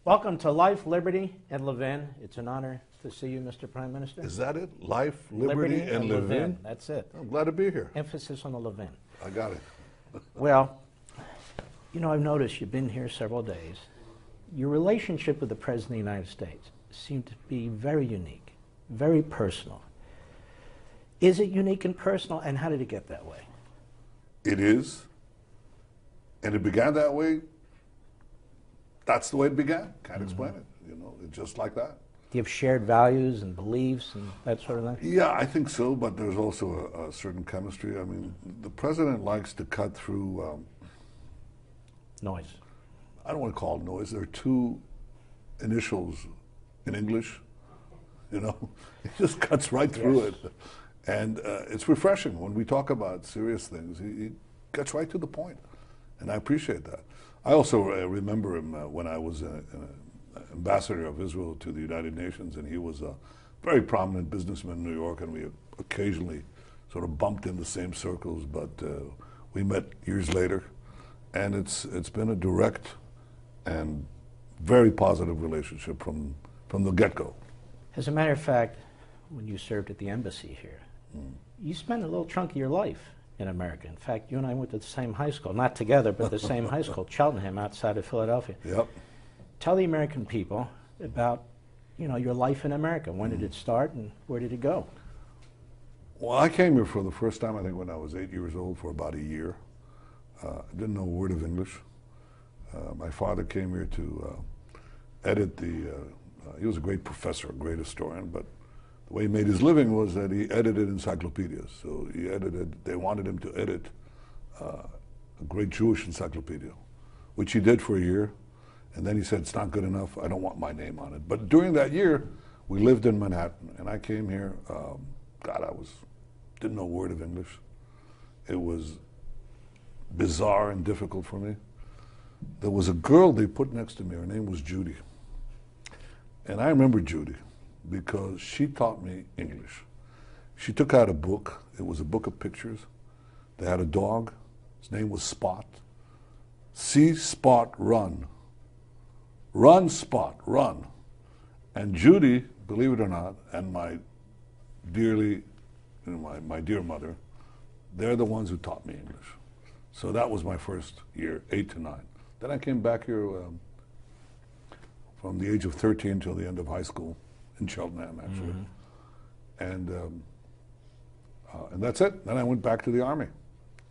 Welcome to Life, Liberty, and Levin. It's an honor to see you, Mr. Prime Minister. Is that it? Life, Liberty, and Levin? That's it. I'm glad to be here. Emphasis on the Levin. I got it. Well, you know, I've noticed you've been here several days. Your relationship with the President of the United States seemed to be very unique, very personal. Is it unique and personal, and how did it get that way? It is. And it began that way. That's the way it began. Can't explain it. You know, it's just like that. Do you have shared values and beliefs and that sort of thing? Yeah, I think so, but there's also a certain chemistry. I mean, the president likes to cut through... noise. I don't want to call it noise. There are two initials in English. You know, he just cuts right through it. And it's refreshing when we talk about serious things. He gets right to the point, and I appreciate that. I also remember him when I was an ambassador of Israel to the United Nations, and he was a very prominent businessman in New York, and we occasionally sort of bumped in the same circles, but we met years later, and it's been a direct and very positive relationship from the get-go. As a matter of fact, when you served at the embassy here, you spent a little chunk of your life in America. In fact, you and I went to the same high school, not together, but the same high school, Cheltenham, outside of Philadelphia. Yep. Tell the American people about, you know, your life in America. When did it start, and where did it go? Well, I came here for the first time, I think, when I was 8 years old, for about a year. I didn't know a word of English. My father came here to edit the, he was a great professor, a great historian, but the way he made his living was that he edited encyclopedias. So he edited, they wanted him to edit a great Jewish encyclopedia, which he did for a year. And then he said, it's not good enough, I don't want my name on it. But during that year, we lived in Manhattan, and I came here, God, didn't know a word of English. It was bizarre and difficult for me. There was a girl they put next to me, her name was Judy. And I remember Judy because she taught me English. She took out a book, it was a book of pictures. They had a dog, his name was Spot. See Spot run. Run, Spot, run. And Judy, believe it or not, and my dearly, you know, my dear mother, they're the ones who taught me English. So that was my first year, 8 to 9. Then I came back here from the age of 13 till the end of high school in Cheltenham, actually. And that's it. Then I went back to the Army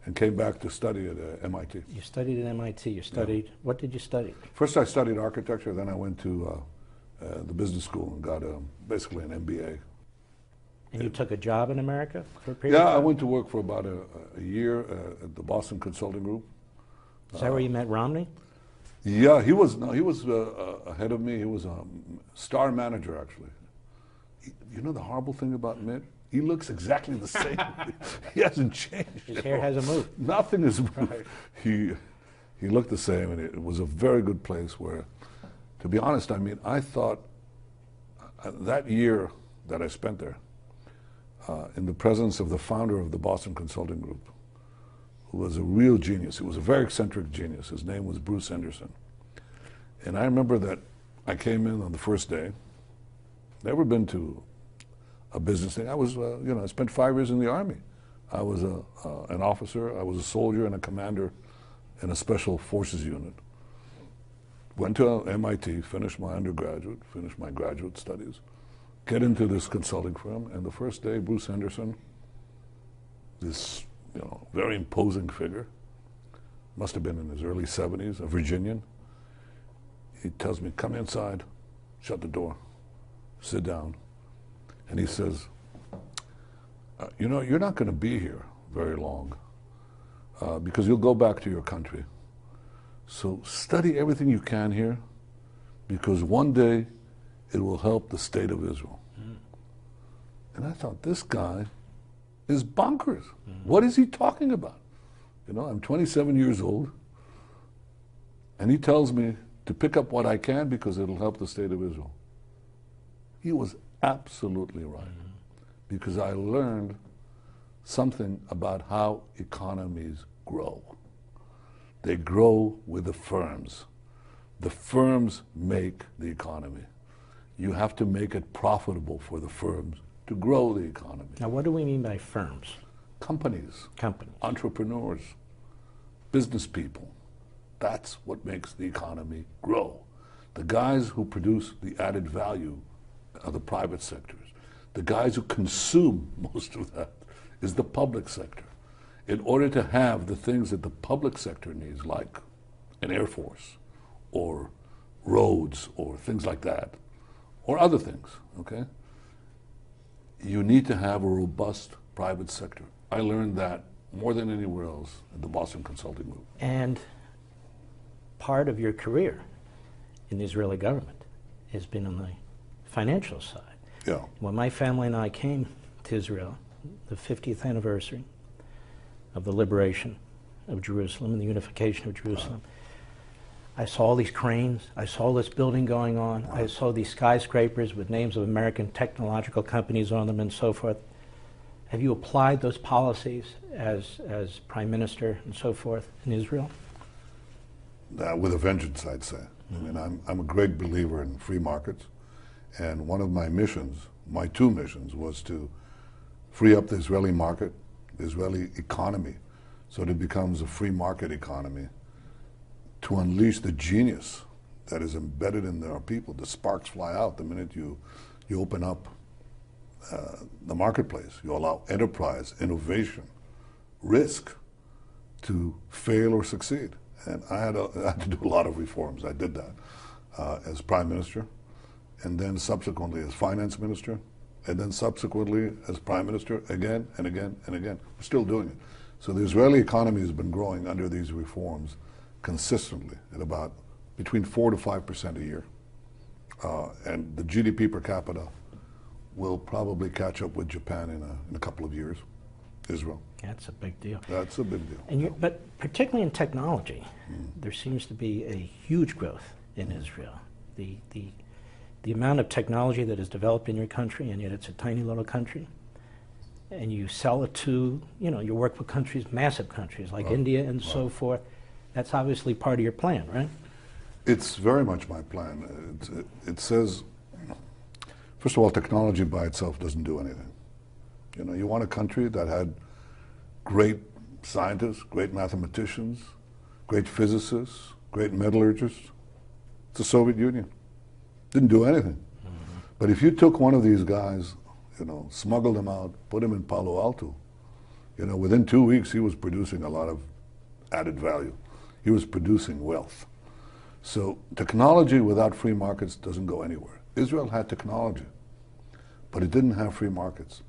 and came back to study at MIT. You studied at MIT. You studied, what did you study? First I studied architecture, then I went to the business school and got basically an MBA. And you took a job in America for a period of Yeah, time? I went to work for about a year at the Boston Consulting Group. Is that where you met Romney? Yeah, he was ahead of me. He was a star manager, actually. You know the horrible thing about Mitt? He looks exactly the same. He hasn't changed. His hair hasn't moved. Nothing has moved. He looked the same, and it was a very good place where, to be honest, I mean, I thought that year that I spent there, in the presence of the founder of the Boston Consulting Group, who was a real genius. He was a very eccentric genius. His name was Bruce Henderson. And I remember that I came in on the first day, never been to a business thing. I was, you know, I spent 5 years in the Army. I was an officer, I was a soldier and a commander in a special forces unit. Went to MIT, finished my undergraduate, finished my graduate studies, get into this consulting firm, and the first day, Bruce Henderson, this, you know, very imposing figure, must have been in his early 70s, a Virginian. He tells me, come inside, shut the door, sit down. And he says, you know, you're not going to be here very long because you'll go back to your country. So study everything you can here because one day it will help the state of Israel. And I thought, this guy is bonkers. What is he talking about? You know, I'm 27 years old, and he tells me to pick up what I can because it'll help the state of Israel. He was absolutely right, because I learned something about how economies grow. They grow with the firms. The firms make the economy. You have to make it profitable for the firms to grow the economy. Now, what do we mean by firms? Companies, Companies. entrepreneurs, business people. That's what makes the economy grow. The guys who produce the added value are the private sectors. The guys who consume most of that is the public sector. In order to have the things that the public sector needs, like an air force or roads or things like that, or other things, okay? You need to have a robust private sector. I learned that more than anywhere else at the Boston Consulting Group. And part of your career in the Israeli government has been on the financial side. Yeah. When my family and I came to Israel, the 50th anniversary of the liberation of Jerusalem and the unification of Jerusalem, I saw all these cranes, I saw this building going on, I saw these skyscrapers with names of American technological companies on them and so forth. Have you applied those policies as Prime Minister and so forth in Israel? With a vengeance, I'd say. I mean, I'm a great believer in free markets, and one of my missions, my two missions, was to free up the Israeli market, the Israeli economy, so that it becomes a free market economy, to unleash the genius that is embedded in our people. The sparks fly out the minute you open up the marketplace. You allow enterprise, innovation, risk to fail or succeed. And I had to do a lot of reforms. I did that as Prime Minister, and then subsequently as Finance Minister, and then subsequently as Prime Minister again and again and again. We're still doing it. So the Israeli economy has been growing under these reforms consistently at about between 4 to 5% a year. And the GDP per capita will probably catch up with Japan in a couple of years, Israel. That's a big deal. That's a big deal. And but particularly in technology, there seems to be a huge growth in Israel. The amount of technology that is developed in your country, and yet it's a tiny little country, and you sell it to, you work with countries, massive countries like India and so forth. That's obviously part of your plan, right? It's very much my plan. It says, first of all, technology by itself doesn't do anything. You want a country that had great scientists, great mathematicians, great physicists, great metallurgists. It's the Soviet Union. Didn't do anything. But if you took one of these guys, smuggled him out, put him in Palo Alto, within 2 weeks he was producing a lot of added value. He was producing wealth. So technology without free markets doesn't go anywhere. Israel had technology, but it didn't have free markets.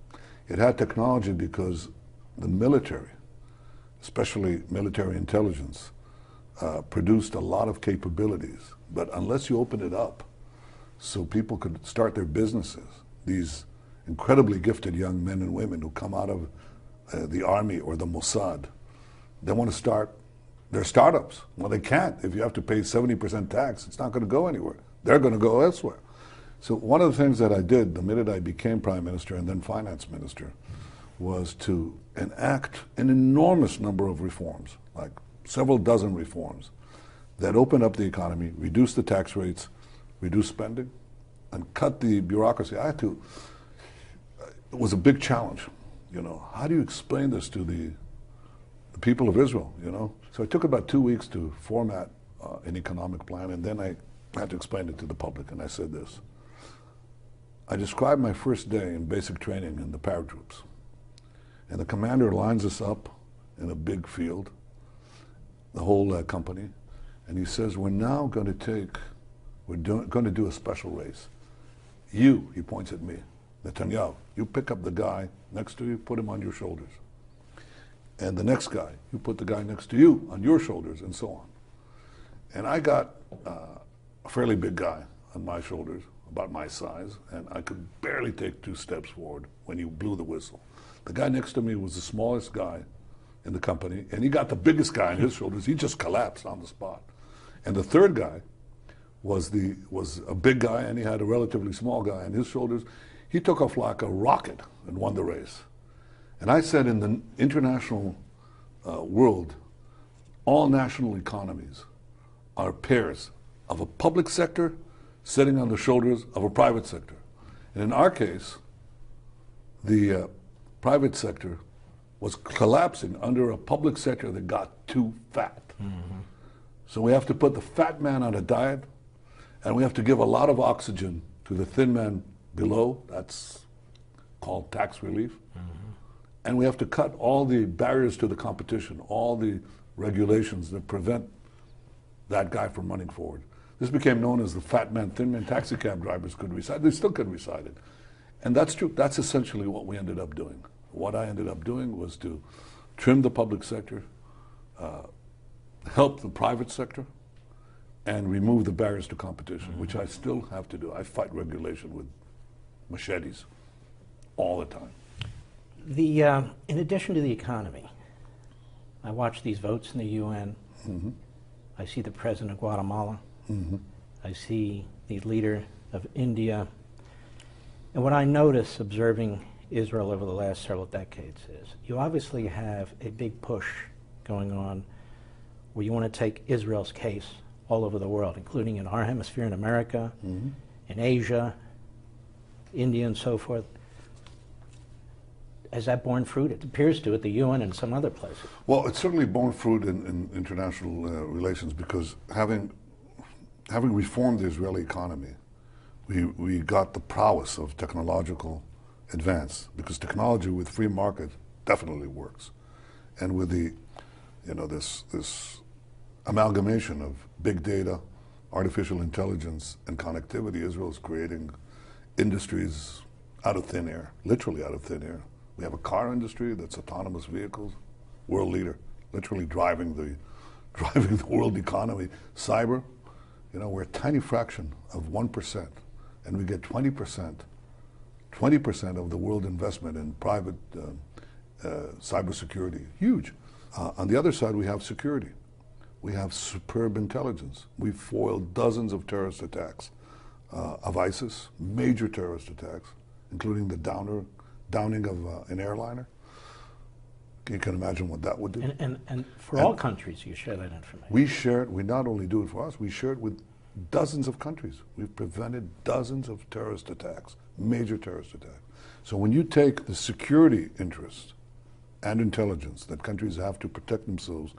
It had technology because the military, especially military intelligence, produced a lot of capabilities. But unless you open it up so people could start their businesses, these incredibly gifted young men and women who come out of the army or the Mossad, they want to start their startups. Well, they can't. If you have to pay 70% tax, it's not going to go anywhere. They're going to go elsewhere. So one of the things that I did the minute I became Prime Minister and then Finance Minister was to enact an enormous number of reforms, like several dozen reforms, that opened up the economy, reduced the tax rates, reduced spending, and cut the bureaucracy. It was a big challenge. How do you explain this to the people of Israel, So it took about 2 weeks to format an economic plan, and then I had to explain it to the public, and I said this. I described my first day in basic training in the paratroops, and the commander lines us up in a big field, the whole company, and he says, we're now going to do a special race. You, he points at me, Netanyahu, you pick up the guy next to you, put him on your shoulders. And the next guy, you put the guy next to you on your shoulders, and so on. And I got a fairly big guy on my shoulders, about my size, and I could barely take 2 steps forward when you blew the whistle. The guy next to me was the smallest guy in the company, and he got the biggest guy on his shoulders. He just collapsed on the spot. And the third guy was a big guy, and he had a relatively small guy on his shoulders. He took off like a rocket and won the race. And I said, in the international world, all national economies are pairs of a public sector sitting on the shoulders of a private sector. And in our case, the private sector was collapsing under a public sector that got too fat. Mm-hmm. So we have to put the fat man on a diet, and we have to give a lot of oxygen to the thin man below. That's called tax relief. Mm-hmm. And we have to cut all the barriers to the competition, all the regulations that prevent that guy from running forward. This became known as the fat man, thin man. Taxi cab drivers could recite. They still could recite it. And that's true. That's essentially what we ended up doing. What I ended up doing was to trim the public sector, help the private sector, and remove the barriers to competition, which I still have to do. I fight regulation with machetes all the time. In addition to the economy, I watch these votes in the UN. Mm-hmm. I see the president of Guatemala. Mm-hmm. I see the leader of India. And what I notice observing Israel over the last several decades is you obviously have a big push going on where you want to take Israel's case all over the world, including in our hemisphere in America, mm-hmm. in Asia, India, and so forth. Has that borne fruit? It appears to at the UN and some other places. Well, it's certainly borne fruit in international relations, because having reformed the Israeli economy, we got the prowess of technological advance, because technology with free market definitely works. And with the, this amalgamation of big data, artificial intelligence, and connectivity, Israel is creating industries out of thin air, literally out of thin air. We have a car industry that's autonomous vehicles, world leader, literally driving the world economy. Cyber, we're a tiny fraction of 1%, and we get 20% of the world investment in private cybersecurity. Huge. On the other side, we have security. We have superb intelligence. We've foiled dozens of terrorist attacks of ISIS, major terrorist attacks, including the downing of an airliner. You can imagine what that would do. And for all countries, you share that information. We not only do it for us, we share it with dozens of countries. We've prevented dozens of terrorist attacks, major terrorist attacks. So when you take the security interest and intelligence that countries have to protect themselves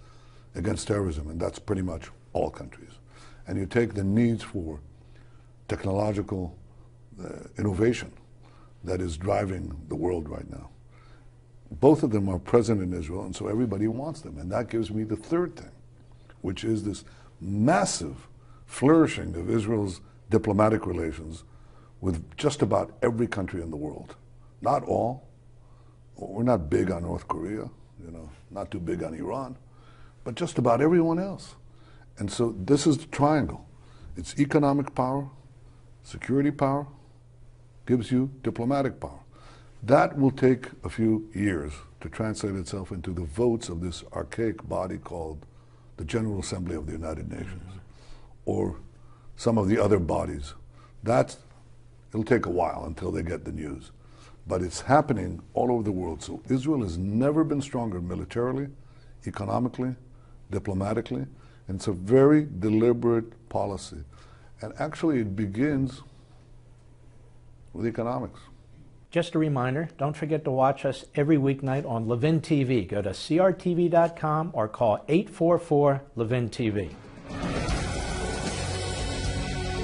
against terrorism, and that's pretty much all countries, and you take the needs for technological innovation that is driving the world right now, both of them are present in Israel, and so everybody wants them. And that gives me the third thing, which is this massive flourishing of Israel's diplomatic relations with just about every country in the world. Not all. We're not big on North Korea, not too big on Iran, but just about everyone else. And so this is the triangle. It's economic power, security power, gives you diplomatic power. That will take a few years to translate itself into the votes of this archaic body called the General Assembly of the United Nations, or some of the other bodies. It'll take a while until they get the news. But it's happening all over the world. So Israel has never been stronger militarily, economically, diplomatically, and it's a very deliberate policy. And actually it begins with economics. Just a reminder, don't forget to watch us every weeknight on Levin TV. Go to crtv.com or call 844-LEVIN-TV.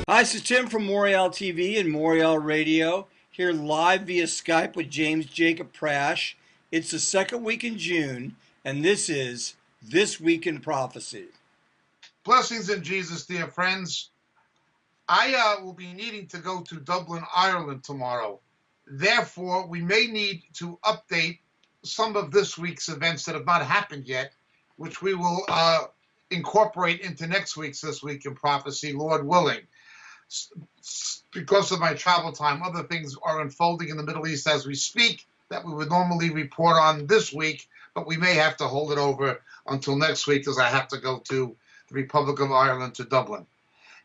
Hi, this is Tim from Moriel TV and Moriel Radio, here live via Skype with James Jacob Prasch. It's the second week in June, and this is This Week in Prophecy. Blessings in Jesus, dear friends. I will be needing to go to Dublin, Ireland tomorrow. Therefore, we may need to update some of this week's events that have not happened yet, which we will incorporate into next week's This Week in Prophecy, Lord willing. Because of my travel time, other things are unfolding in the Middle East as we speak that we would normally report on this week, but we may have to hold it over until next week as I have to go to the Republic of Ireland, to Dublin.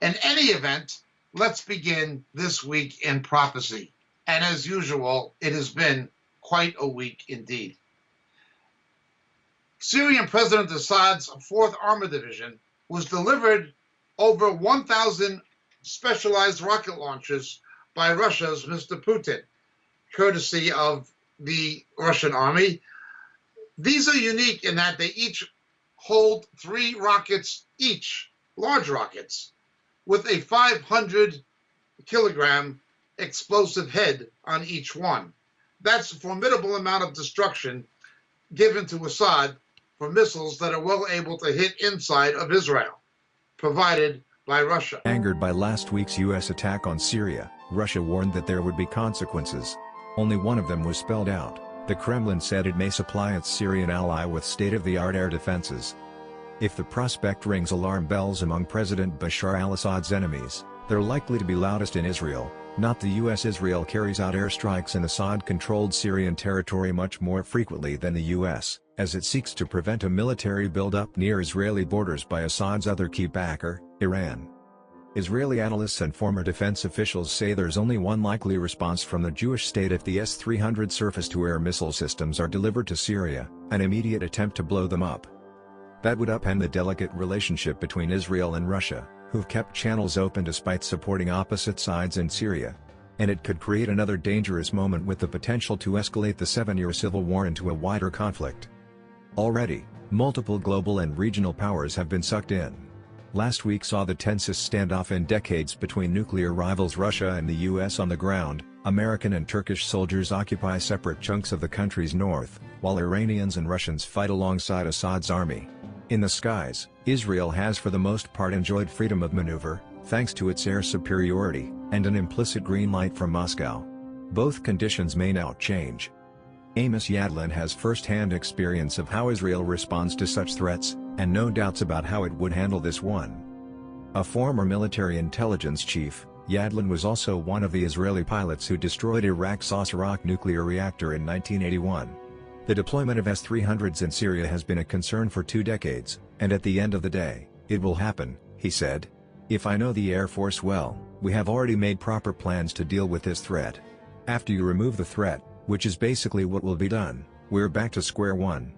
In any event, let's begin This Week in Prophecy. And as usual, it has been quite a week indeed. Syrian President Assad's 4th Armored Division was delivered over 1,000 specialized rocket launchers by Russia's Mr. Putin, courtesy of the Russian army. These are unique in that they each hold 3 rockets each, large rockets, with a 500-kilogram explosive head on each one. That's a formidable amount of destruction given to Assad for missiles that are well able to hit inside of Israel, provided by Russia. Angered by last week's U.S. attack on Syria, Russia warned that there would be consequences. Only one of them was spelled out. The Kremlin said it may supply its Syrian ally with state-of-the-art air defenses. If the prospect rings alarm bells among President Bashar al-Assad's enemies, they're likely to be loudest in Israel, not the U.S. Israel carries out airstrikes in Assad-controlled Syrian territory much more frequently than the U.S., as it seeks to prevent a military buildup near Israeli borders by Assad's other key backer, Iran. Israeli analysts and former defense officials say there's only one likely response from the Jewish state if the S-300 surface-to-air missile systems are delivered to Syria, an immediate attempt to blow them up. That would upend the delicate relationship between Israel and Russia, who've kept channels open despite supporting opposite sides in Syria. And it could create another dangerous moment with the potential to escalate the 7-year civil war into a wider conflict. Already, multiple global and regional powers have been sucked in. Last week saw the tensest standoff in decades between nuclear rivals Russia and the US on the ground. American and Turkish soldiers occupy separate chunks of the country's north, while Iranians and Russians fight alongside Assad's army. In the skies, Israel has for the most part enjoyed freedom of maneuver, thanks to its air superiority, and an implicit green light from Moscow. Both conditions may now change. Amos Yadlin has first-hand experience of how Israel responds to such threats, and no doubts about how it would handle this one. A former military intelligence chief, Yadlin was also one of the Israeli pilots who destroyed Iraq's Osirak nuclear reactor in 1981. The deployment of S-300s in Syria has been a concern for 2 decades, and at the end of the day, it will happen, he said. If I know the Air Force well, we have already made proper plans to deal with this threat. After you remove the threat, which is basically what will be done, we're back to square one.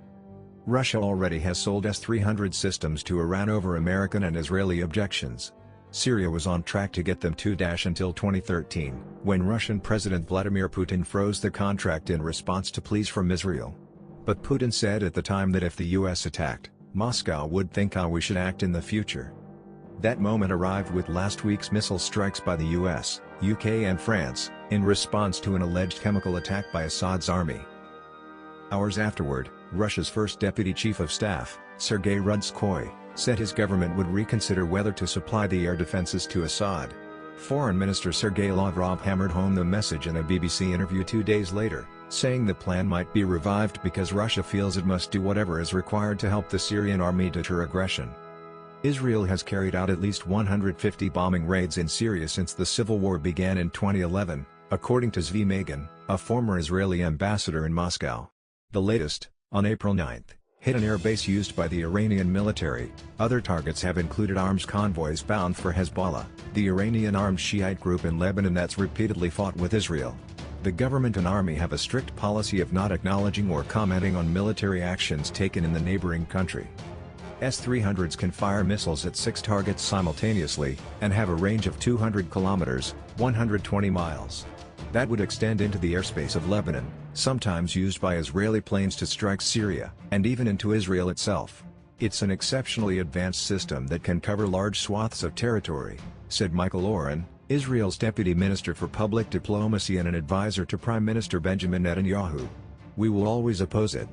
Russia already has sold S-300 systems to Iran over American and Israeli objections. Syria was on track to get them too until 2013, when Russian President Vladimir Putin froze the contract in response to pleas from Israel. But Putin said at the time that if the US attacked, Moscow would think how we should act in the future. That moment arrived with last week's missile strikes by the US, UK and France, in response to an alleged chemical attack by Assad's army. Hours afterward, Russia's first deputy chief of staff, Sergei Rudskoy, said his government would reconsider whether to supply the air defenses to Assad. Foreign Minister Sergei Lavrov hammered home the message in a BBC interview 2 days later, saying the plan might be revived because Russia feels it must do whatever is required to help the Syrian army deter aggression. Israel has carried out at least 150 bombing raids in Syria since the civil war began in 2011, according to Zvi Magen, a former Israeli ambassador in Moscow. The latest, on April 9, hit an air base used by the Iranian military. Other targets have included arms convoys bound for Hezbollah, the Iranian armed Shiite group in Lebanon that's repeatedly fought with Israel. The government and army have a strict policy of not acknowledging or commenting on military actions taken in the neighboring country. S-300s can fire missiles at 6 targets simultaneously, and have a range of 200 kilometers, 120 miles. That would extend into the airspace of Lebanon, sometimes used by Israeli planes to strike Syria, and even into Israel itself. It's an exceptionally advanced system that can cover large swaths of territory, said Michael Oren, Israel's deputy minister for public diplomacy and an advisor to Prime Minister Benjamin Netanyahu. We will always oppose it.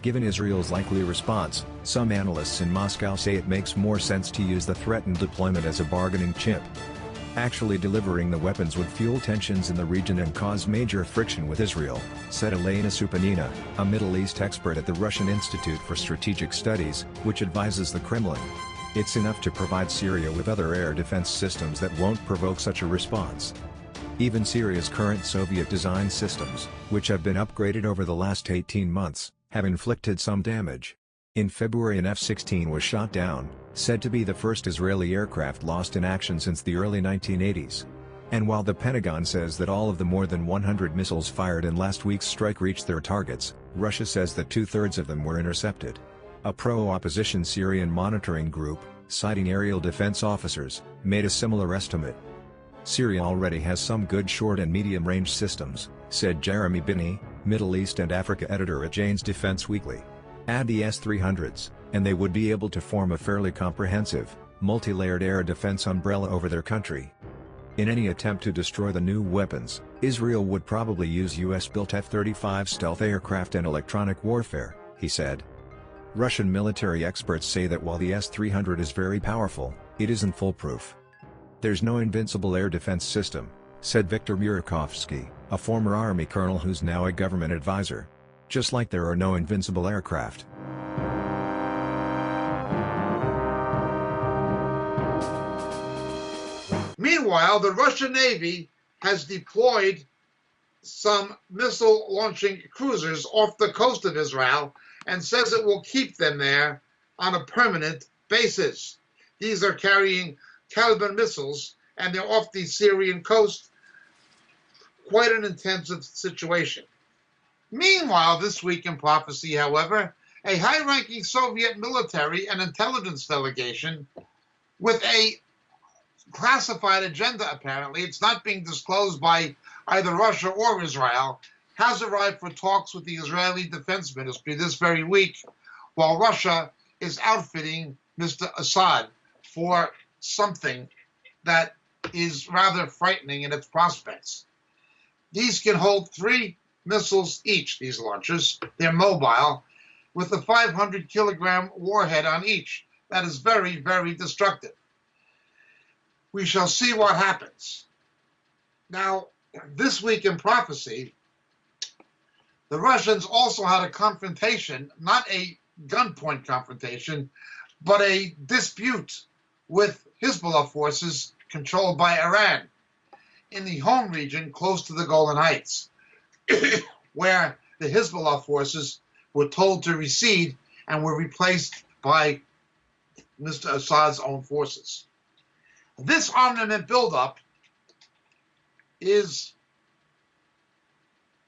Given Israel's likely response, some analysts in Moscow say it makes more sense to use the threatened deployment as a bargaining chip. Actually delivering the weapons would fuel tensions in the region and cause major friction with Israel, said Elena Supanina, a Middle East expert at the Russian Institute for Strategic Studies, which advises the Kremlin. It's enough to provide Syria with other air defense systems that won't provoke such a response. Even Syria's current Soviet-designed systems, which have been upgraded over the last 18 months, have inflicted some damage. In February an F-16 was shot down, said to be the first Israeli aircraft lost in action since the early 1980s. And while the Pentagon says that all of the more than 100 missiles fired in last week's strike reached their targets, Russia says that 2/3 of them were intercepted. A pro-opposition Syrian monitoring group, citing aerial defense officers, made a similar estimate. Syria already has some good short and medium-range systems, said Jeremy Binney, Middle East and Africa editor at Jane's Defense Weekly. Add the S-300s, and they would be able to form a fairly comprehensive, multi-layered air defense umbrella over their country. In any attempt to destroy the new weapons, Israel would probably use US-built F-35 stealth aircraft and electronic warfare, he said. Russian military experts say that while the S-300 is very powerful, it isn't foolproof. There's no invincible air defense system, said Viktor Murakovsky, a former army colonel who's now a government advisor. Just like there are no invincible aircraft. Meanwhile, the Russian Navy has deployed some missile-launching cruisers off the coast of Israel and says it will keep them there on a permanent basis. These are carrying Caliban missiles, and they're off the Syrian coast. Quite an intensive situation. Meanwhile, this week in prophecy, however, a high-ranking Soviet military and intelligence delegation with a classified agenda, apparently, it's not being disclosed by either Russia or Israel, has arrived for talks with the Israeli Defense Ministry this very week, while Russia is outfitting Mr. Assad for something that is rather frightening in its prospects. These can hold 3 missiles each, these launchers. They're mobile, with a 500-kilogram warhead on each. That is very, very destructive. We shall see what happens. Now, this week in prophecy, the Russians also had a confrontation, not a gunpoint confrontation, but a dispute with Hezbollah forces controlled by Iran in the home region close to the Golan Heights, where the Hezbollah forces were told to recede and were replaced by Mr. Assad's own forces. This armament buildup is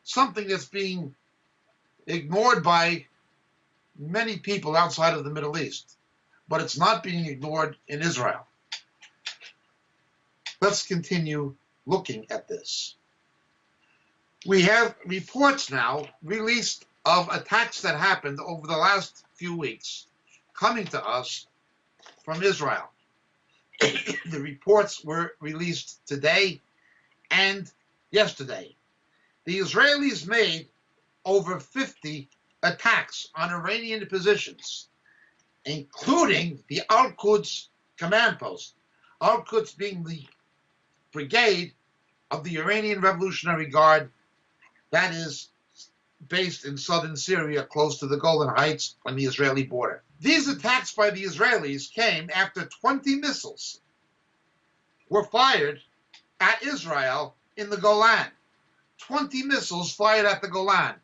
something that's being ignored by many people outside of the Middle East, but it's not being ignored in Israel. Let's continue looking at this. We have reports now released of attacks that happened over the last few weeks coming to us from Israel. The reports were released today and yesterday. The Israelis made over 50 attacks on Iranian positions, including the Al-Quds command post. Al-Quds being the brigade of the Iranian Revolutionary Guard that is based in southern Syria, close to the Golan Heights on the Israeli border. These attacks by the Israelis came after 20 missiles were fired at Israel in the Golan. 20 missiles fired at the Golan,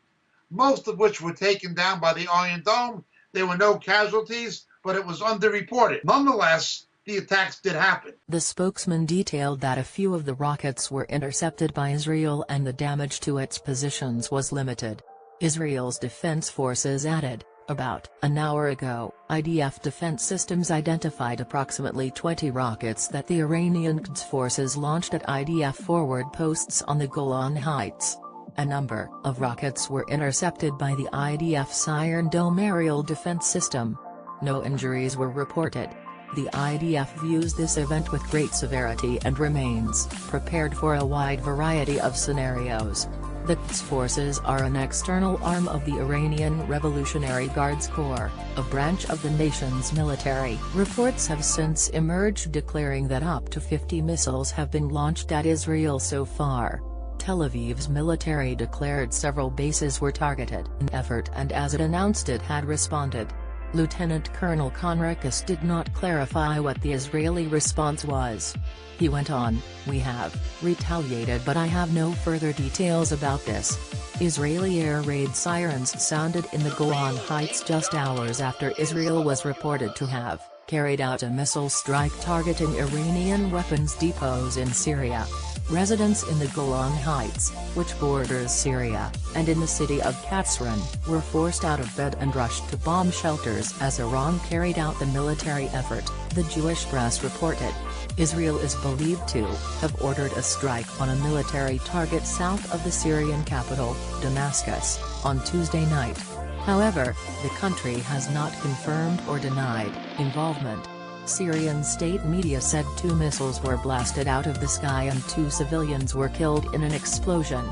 most of which were taken down by the Iron Dome. There were no casualties, but it was underreported. Nonetheless, the attacks did happen. The spokesman detailed that a few of the rockets were intercepted by Israel and the damage to its positions was limited. Israel's defense forces added, about an hour ago, IDF defense systems identified approximately 20 rockets that the Iranian Quds forces launched at IDF forward posts on the Golan Heights. A number of rockets were intercepted by the IDF's Iron Dome aerial defense system. No injuries were reported. The IDF views this event with great severity and remains prepared for a wide variety of scenarios. The Quds forces are an external arm of the Iranian Revolutionary Guards Corps, a branch of the nation's military. Reports have since emerged declaring that up to 50 missiles have been launched at Israel so far. Tel Aviv's military declared several bases were targeted. An effort, and as it announced it had responded. Lieutenant Colonel Conrakis did not clarify what the Israeli response was. He went on, "We have retaliated, but I have no further details about this." Israeli air raid sirens sounded in the Golan Heights just hours after Israel was reported to have carried out a missile strike targeting Iranian weapons depots in Syria. Residents in the Golan Heights, which borders Syria, and in the city of Kasran, were forced out of bed and rushed to bomb shelters as Iran carried out the military effort, the Jewish press reported. Israel is believed to have ordered a strike on a military target south of the Syrian capital, Damascus, on Tuesday night. However, the country has not confirmed or denied involvement. Syrian state media said 2 missiles were blasted out of the sky and 2 civilians were killed in an explosion.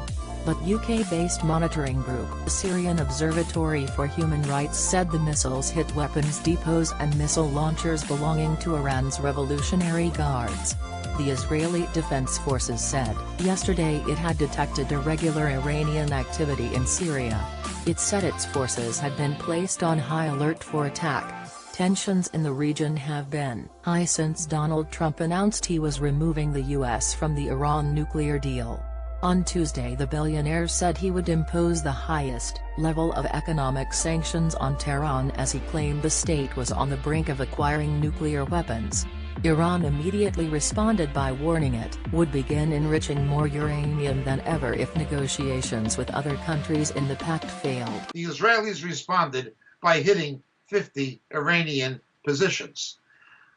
But UK-based monitoring group the Syrian Observatory for Human Rights said the missiles hit weapons depots and missile launchers belonging to Iran's Revolutionary Guards. The Israeli Defense Forces said yesterday it had detected irregular Iranian activity in Syria. It said its forces had been placed on high alert for attack. Tensions in the region have been high since Donald Trump announced he was removing the U.S. from the Iran nuclear deal. On Tuesday, the billionaire said he would impose the highest level of economic sanctions on Tehran as he claimed the state was on the brink of acquiring nuclear weapons. Iran immediately responded by warning it would begin enriching more uranium than ever if negotiations with other countries in the pact failed. The Israelis responded by hitting 50 Iranian positions.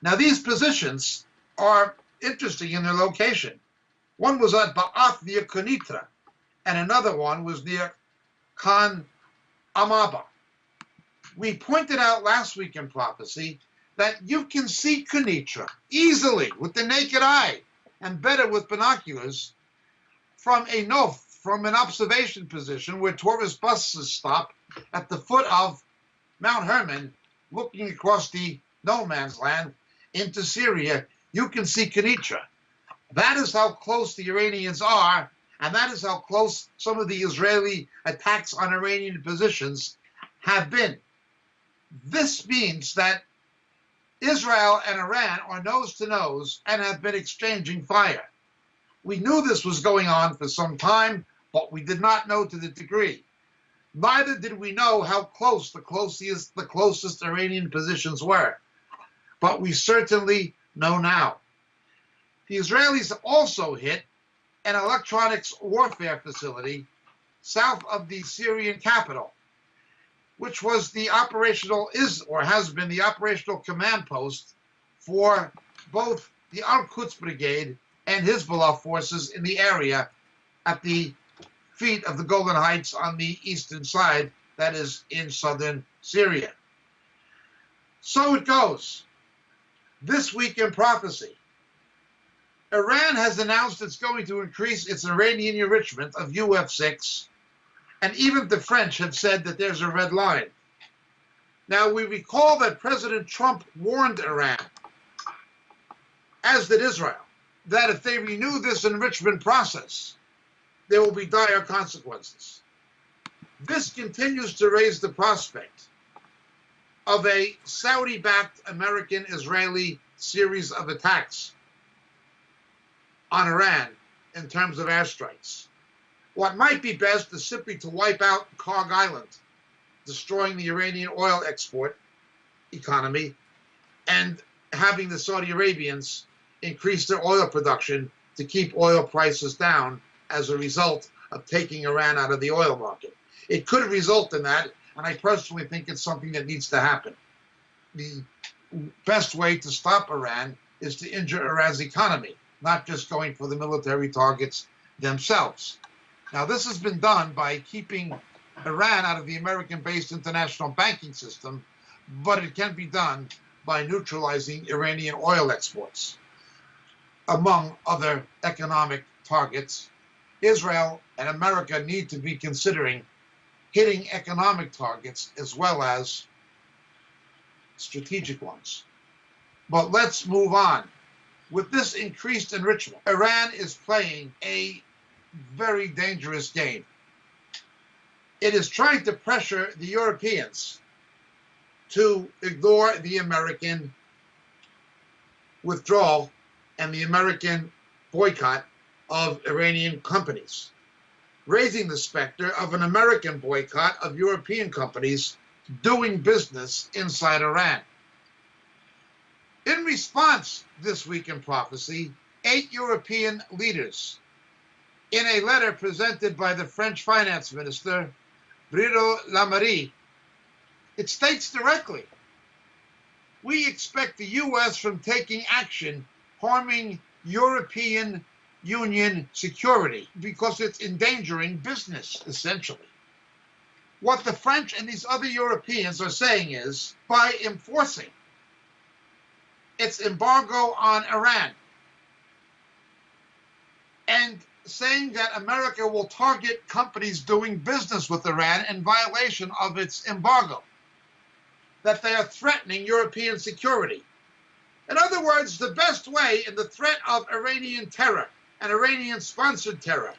Now these positions are interesting in their location. One was at Ba'ath near Kunitra, and another one was near Khan Amaba. We pointed out last week in Prophecy that you can see Kunitra easily with the naked eye, and better with binoculars, from an observation position where tourist buses stop at the foot of Mount Hermon, looking across the no man's land into Syria. You can see Kunitra. That is how close the Iranians are, and that is how close some of the Israeli attacks on Iranian positions have been. This means that Israel and Iran are nose to nose and have been exchanging fire. We knew this was going on for some time, but we did not know to the degree. Neither did we know how close the closest Iranian positions were. But we certainly know now. The Israelis also hit an electronics warfare facility south of the Syrian capital, which was the has been the operational command post for both the Al-Quds Brigade and Hezbollah forces in the area at the feet of the Golan Heights on the eastern side, that is in southern Syria. So it goes. This week in Prophecy, Iran has announced it's going to increase its Iranian enrichment of UF-6, and even the French have said that there's a red line. Now, we recall that President Trump warned Iran, as did Israel, that if they renew this enrichment process, there will be dire consequences. This continues to raise the prospect of a Saudi-backed American-Israeli series of attacks on Iran in terms of airstrikes. What might be best is simply to wipe out Karg Island, destroying the Iranian oil export economy, and having the Saudi Arabians increase their oil production to keep oil prices down as a result of taking Iran out of the oil market. It could result in that, and I personally think it's something that needs to happen. The best way to stop Iran is to injure Iran's economy, not just going for the military targets themselves. Now, this has been done by keeping Iran out of the American-based international banking system, but it can be done by neutralizing Iranian oil exports. Among other economic targets, Israel and America need to be considering hitting economic targets as well as strategic ones. But let's move on. With this increased enrichment, Iran is playing a very dangerous game. It is trying to pressure the Europeans to ignore the American withdrawal and the American boycott of Iranian companies, raising the specter of an American boycott of European companies doing business inside Iran. In response this week in Prophecy, 8 European leaders In a letter presented by the French finance minister, Bruno Le Maire, it states directly, we expect the U.S. from taking action harming European Union security because it's endangering business, essentially. What the French and these other Europeans are saying is, by enforcing its embargo on Iran and saying that America will target companies doing business with Iran in violation of its embargo, that they are threatening European security. In other words, the best way in the threat of Iranian terror and Iranian-sponsored terror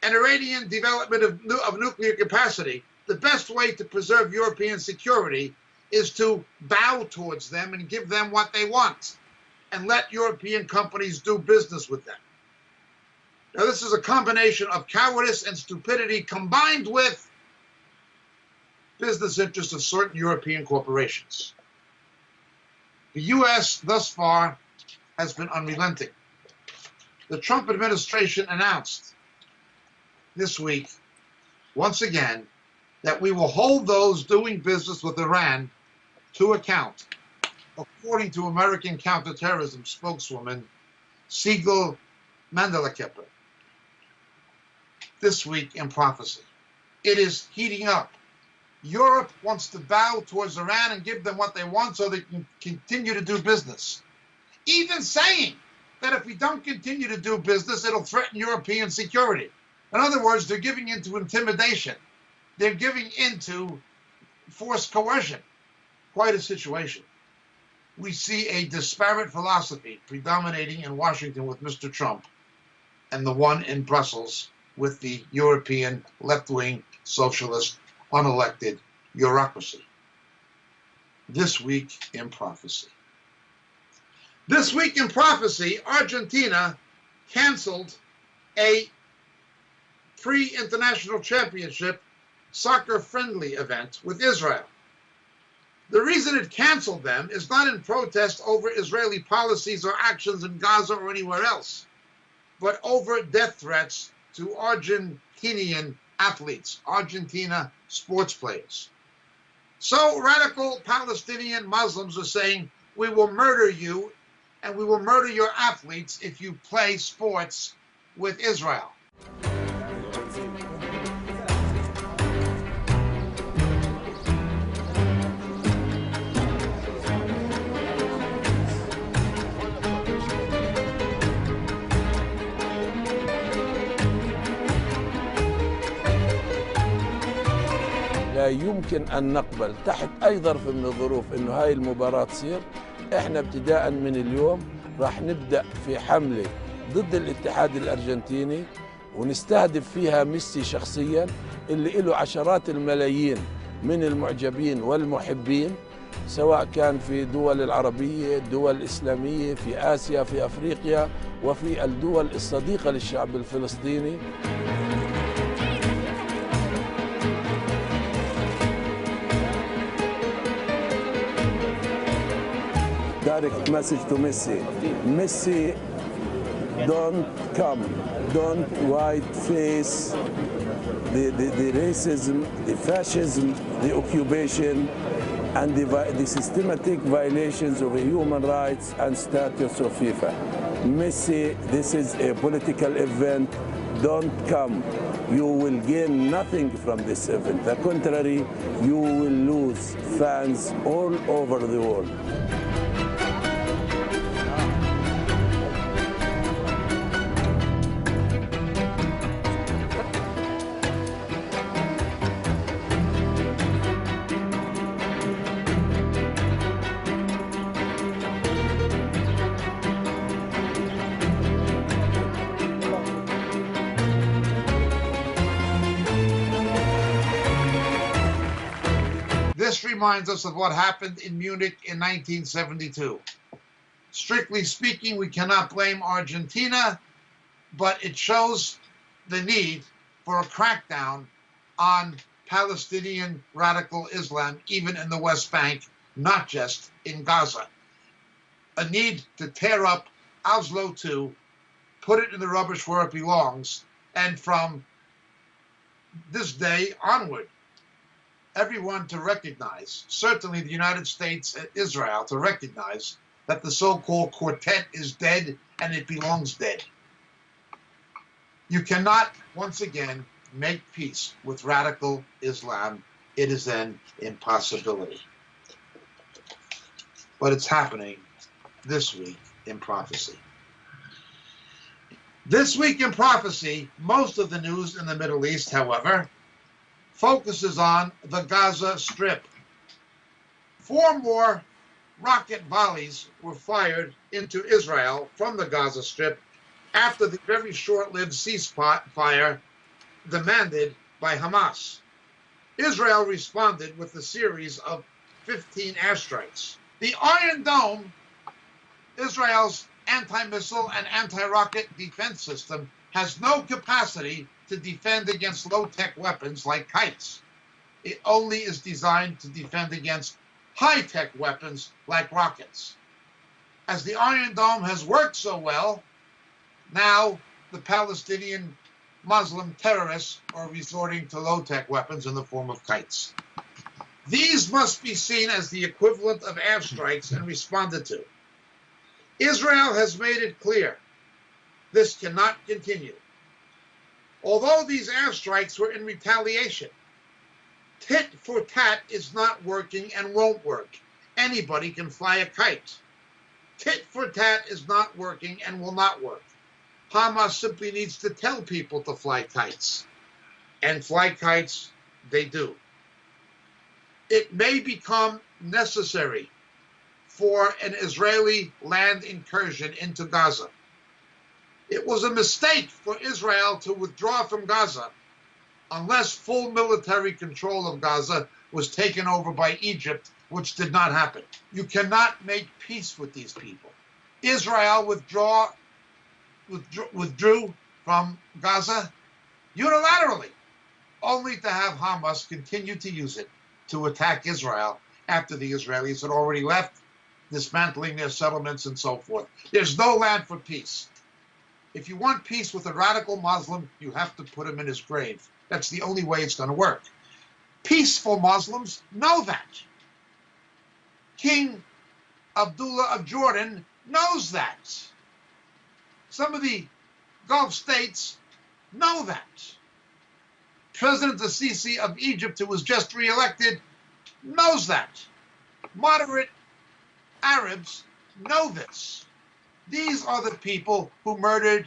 and Iranian development of nuclear capacity, the best way to preserve European security is to bow towards them and give them what they want and let European companies do business with them. Now, this is a combination of cowardice and stupidity combined with business interests of certain European corporations. The U.S. thus far has been unrelenting. The Trump administration announced this week, once again, that we will hold those doing business with Iran to account, according to American counterterrorism spokeswoman Siegel Mandelakeper. This week in Prophecy. It is heating up. Europe wants to bow towards Iran and give them what they want so they can continue to do business. Even saying that if we don't continue to do business, it'll threaten European security. In other words, they're giving into intimidation. They're giving into forced coercion. Quite a situation. We see a disparate philosophy predominating in Washington with Mr. Trump and the one in Brussels with the European left-wing socialist unelected bureaucracy. This week in Prophecy. This week in Prophecy, Argentina canceled a pre-international championship soccer-friendly event with Israel. The reason it canceled them is not in protest over Israeli policies or actions in Gaza or anywhere else, but over death threats to Argentinian athletes, Argentina sports players. So radical Palestinian Muslims are saying, we will murder you and we will murder your athletes if you play sports with Israel. لا يمكن أن نقبل تحت أي ظرف من الظروف إنه هاي المباراة تصير. إحنا ابتداء من اليوم راح نبدأ في حملة ضد الاتحاد الأرجنتيني ونستهدف فيها ميسي شخصيا اللي له عشرات الملايين من المعجبين والمحبين، سواء كان في الدول العربية، الدول الإسلامية، في آسيا، في أفريقيا، وفي الدول الصديقة للشعب الفلسطيني. Direct message to Messi. Messi, don't come. Don't white face the racism, the fascism, the occupation, and the systematic violations of human rights and status of FIFA. Messi, this is a political event. Don't come. You will gain nothing from this event. The contrary, you will lose fans all over the world. This reminds us of what happened in Munich in 1972. Strictly speaking, we cannot blame Argentina, but it shows the need for a crackdown on Palestinian radical Islam, even in the West Bank, not just in Gaza. A need to tear up Oslo II, put it in the rubbish where it belongs. And from this day onward, everyone to recognize, certainly the United States and Israel, to recognize that the so-called quartet is dead and it belongs dead. You cannot, once again, make peace with radical Islam. It is an impossibility. But it's happening this week in prophecy. This week in prophecy, most of the news in the Middle East, however, focuses on the Gaza Strip. 4 more rocket volleys were fired into Israel from the Gaza Strip after the very short-lived ceasefire demanded by Hamas. Israel responded with a series of 15 airstrikes. The Iron Dome, Israel's anti-missile and anti-rocket defense system, has no capacity to defend against low-tech weapons like kites. It only is designed to defend against high-tech weapons like rockets. As the Iron Dome has worked so well, now the Palestinian Muslim terrorists are resorting to low-tech weapons in the form of kites. These must be seen as the equivalent of airstrikes and responded to. Israel has made it clear this cannot continue. Although these airstrikes were in retaliation, tit for tat is not working and won't work. Anybody can fly a kite. Tit for tat is not working and will not work. Hamas simply needs to tell people to fly kites. And fly kites they do. It may become necessary for an Israeli land incursion into Gaza. It was a mistake for Israel to withdraw from Gaza unless full military control of Gaza was taken over by Egypt, which did not happen. You cannot make peace with these people. Israel withdrew from Gaza unilaterally, only to have Hamas continue to use it to attack Israel after the Israelis had already left, dismantling their settlements and so forth. There's no land for peace. If you want peace with a radical Muslim, you have to put him in his grave. That's the only way it's going to work. Peaceful Muslims know that. King Abdullah of Jordan knows that. Some of the Gulf states know that. President Sisi of Egypt, who was just reelected, knows that. Moderate Arabs know this. These are the people who murdered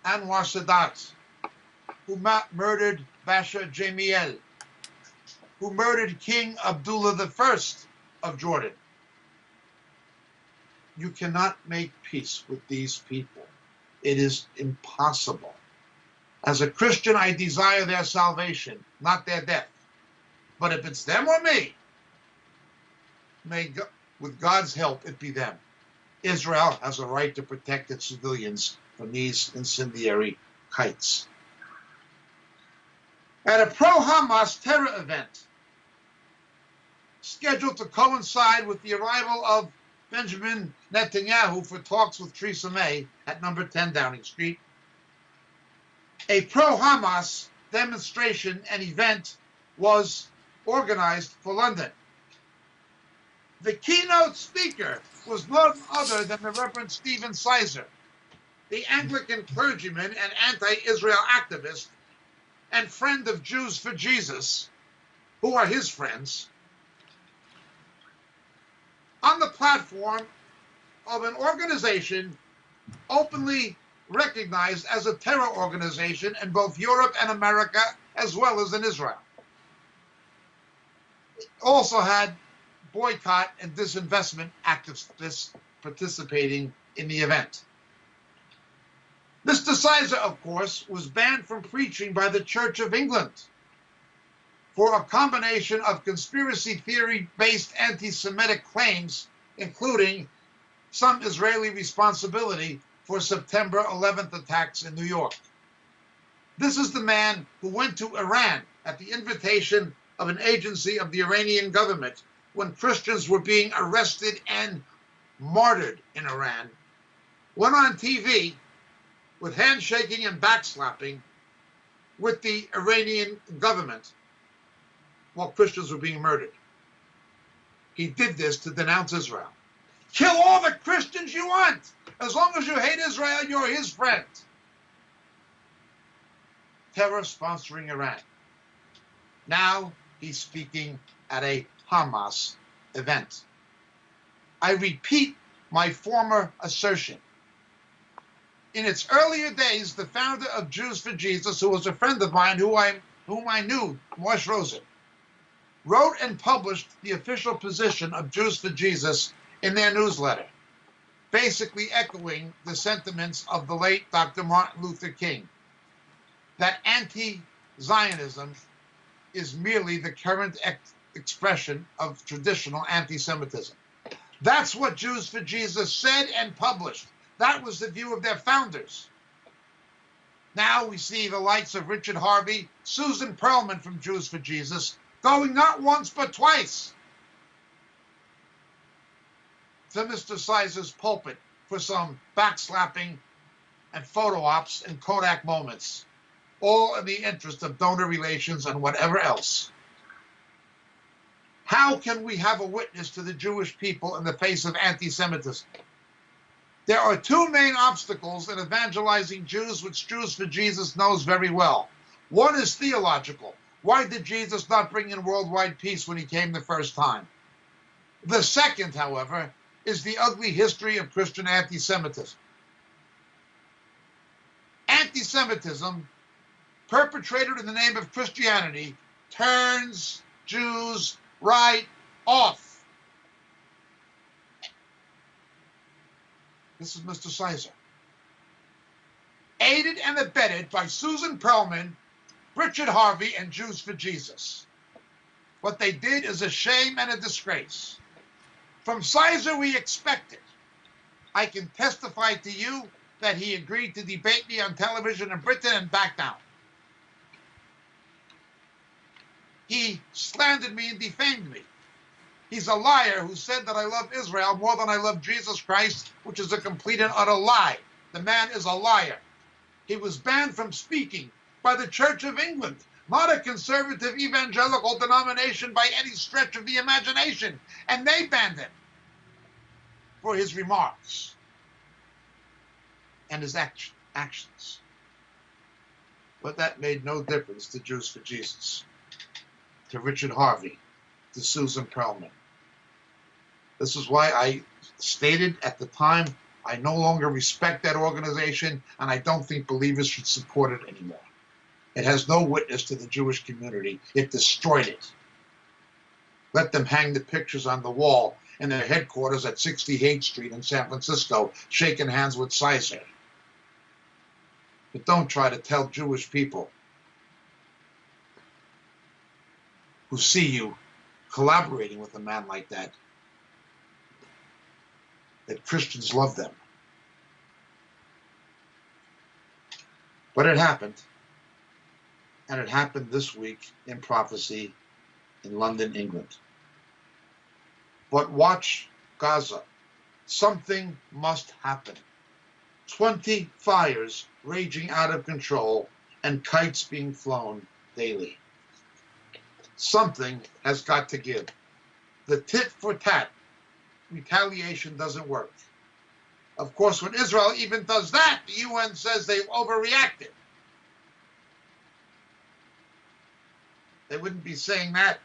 Anwar Sadat, who murdered Bashar Jamiel, who murdered King Abdullah I of Jordan. You cannot make peace with these people. It is impossible. As a Christian, I desire their salvation, not their death. But if it's them or me, may with God's help, it be them. Israel has a right to protect its civilians from these incendiary kites. At a pro-Hamas terror event scheduled to coincide with the arrival of Benjamin Netanyahu for talks with Theresa May at number 10 Downing Street, a pro-Hamas demonstration and event was organized for London. The keynote speaker was none other than the Reverend Stephen Sizer, the Anglican clergyman and anti-Israel activist and friend of Jews for Jesus, who are his friends, on the platform of an organization openly recognized as a terror organization in both Europe and America, as well as in Israel. It also had boycott and disinvestment activists participating in the event. Mr. Sizer, of course, was banned from preaching by the Church of England for a combination of conspiracy theory-based anti-Semitic claims, including some Israeli responsibility for September 11th attacks in New York. This is the man who went to Iran at the invitation of an agency of the Iranian government when Christians were being arrested and martyred in Iran, went on TV with handshaking and backslapping with the Iranian government while Christians were being murdered. He did this to denounce Israel. Kill all the Christians you want. As long as you hate Israel, you're his friend. Terror sponsoring Iran. Now he's speaking at a Hamas event. I repeat my former assertion. In its earlier days, the founder of Jews for Jesus, who was a friend of mine, whom I knew, Moshe Rosen, wrote and published the official position of Jews for Jesus in their newsletter, basically echoing the sentiments of the late Dr. Martin Luther King, that anti-Zionism is merely the current expression of traditional anti-Semitism. That's what Jews for Jesus said and published. That was the view of their founders. Now we see the likes of Richard Harvey, Susan Perlman from Jews for Jesus, going not once but twice to Mr. Sizer's pulpit for some backslapping and photo ops and Kodak moments, all in the interest of donor relations and whatever else. How can we have a witness to the Jewish people in the face of anti-Semitism? There are two main obstacles in evangelizing Jews, which Jews for Jesus knows very well. One is theological. Why did Jesus not bring in worldwide peace when he came the first time? The second, however, is the ugly history of Christian anti-Semitism. Anti-Semitism, perpetrated in the name of Christianity, turns Jews right off. This is Mr. Sizer. Aided and abetted by Susan Perlman, Richard Harvey, and Jews for Jesus. What they did is a shame and a disgrace. From Sizer, we expect it. I can testify to you that he agreed to debate me on television in Britain and backed down. He slandered me and defamed me. He's a liar who said that I love Israel more than I love Jesus Christ, which is a complete and utter lie. The man is a liar. He was banned from speaking by the Church of England, not a conservative evangelical denomination by any stretch of the imagination, and they banned him for his remarks and his actions. But that made no difference to Jews for Jesus, to Richard Harvey, to Susan Perlman. This is why I stated at the time I no longer respect that organization, and I don't think believers should support it anymore. It has no witness to the Jewish community. It destroyed it. Let them hang the pictures on the wall in their headquarters at 68th Street in San Francisco, shaking hands with Sizer. But don't try to tell Jewish people who see you collaborating with a man like that Christians love them. But it happened. And it happened this week in Prophecy in London, England. But watch Gaza. Something must happen. 20 fires raging out of control and kites being flown daily. Something has got to give. The tit for tat retaliation doesn't work. Of course, when Israel even does that, the UN says they've overreacted. They wouldn't be saying that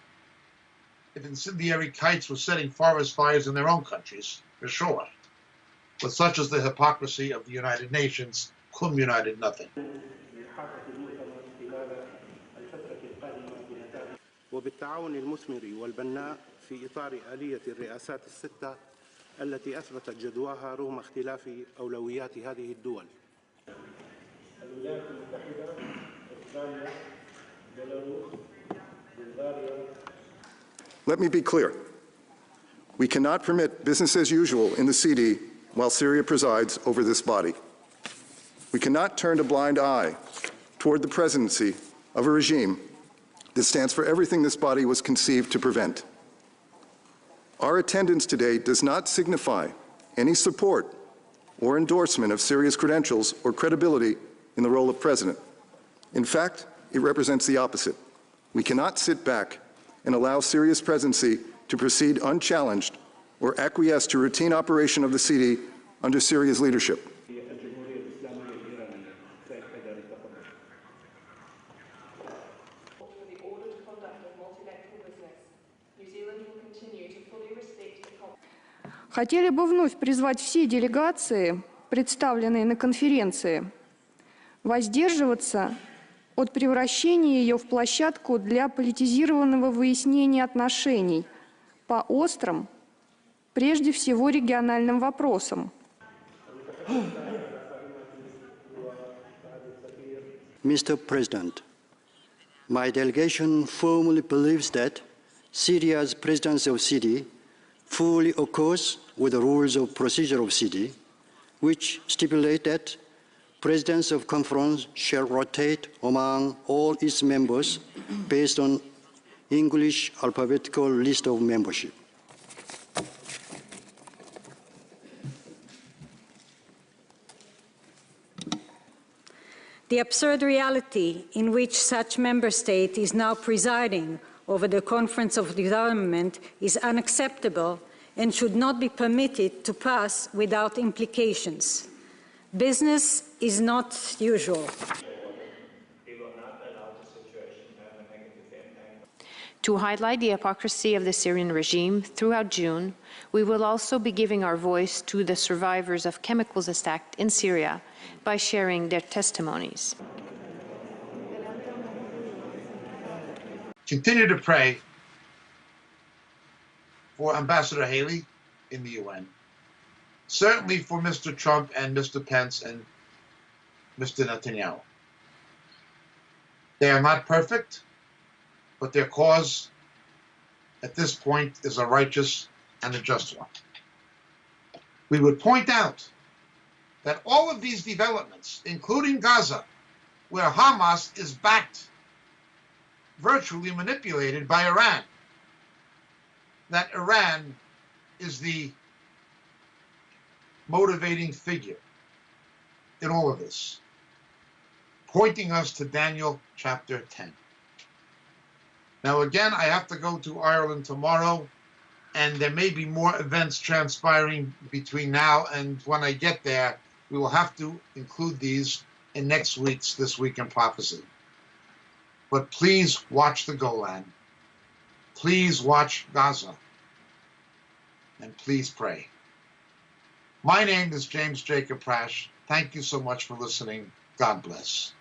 if incendiary kites were setting forest fires in their own countries, for sure. But such is the hypocrisy of the United Nations, cum united nothing. وبالتعاون المثمر والبناء في إطار آلية الرئاسات الستة التي أثبتت جدواها رغم اختلاف أولويات هذه الدول. الولايات المتحدة، أستراليا، بيلاروس، بلغاريا. Let me be clear. We cannot permit business as usual in the CD while Syria presides over this body. We cannot turn a blind eye toward the presidency of a regime that stands for everything this body was conceived to prevent. Our attendance today does not signify any support or endorsement of Syria's credentials or credibility in the role of president. In fact, it represents the opposite. We cannot sit back and allow Syria's presidency to proceed unchallenged or acquiesce to routine operation of the CD under Syria's leadership. Хотели бы вновь призвать все делегации, представленные на конференции, воздерживаться от превращения ее в площадку для политизированного выяснения отношений по острым, прежде всего региональным вопросам. Mr. President, my delegation firmly believes that Syria's presidency of CD fully accords with the rules of procedure of CD, which stipulate that presidents of conference shall rotate among all its members based on English alphabetical list of membership. The absurd reality in which such member state is now presiding over the Conference of Disarmament is unacceptable and should not be permitted to pass without implications. Business is not usual. To highlight the hypocrisy of the Syrian regime, throughout June, we will also be giving our voice to the survivors of chemicals attack in Syria by sharing their testimonies. Continue to pray for Ambassador Haley in the UN, certainly for Mr. Trump and Mr. Pence and Mr. Netanyahu. They are not perfect, but their cause at this point is a righteous and a just one. We would point out that all of these developments, including Gaza, where Hamas is backed, virtually manipulated by Iran, that Iran is the motivating figure in all of this, pointing us to Daniel chapter 10. Now again, I have to go to Ireland tomorrow, and there may be more events transpiring between now and when I get there. We will have to include these in next week's This Week in Prophecy. But please watch the Golan. Please watch Gaza. And please pray. My name is James Jacob Prasch. Thank you so much for listening. God bless.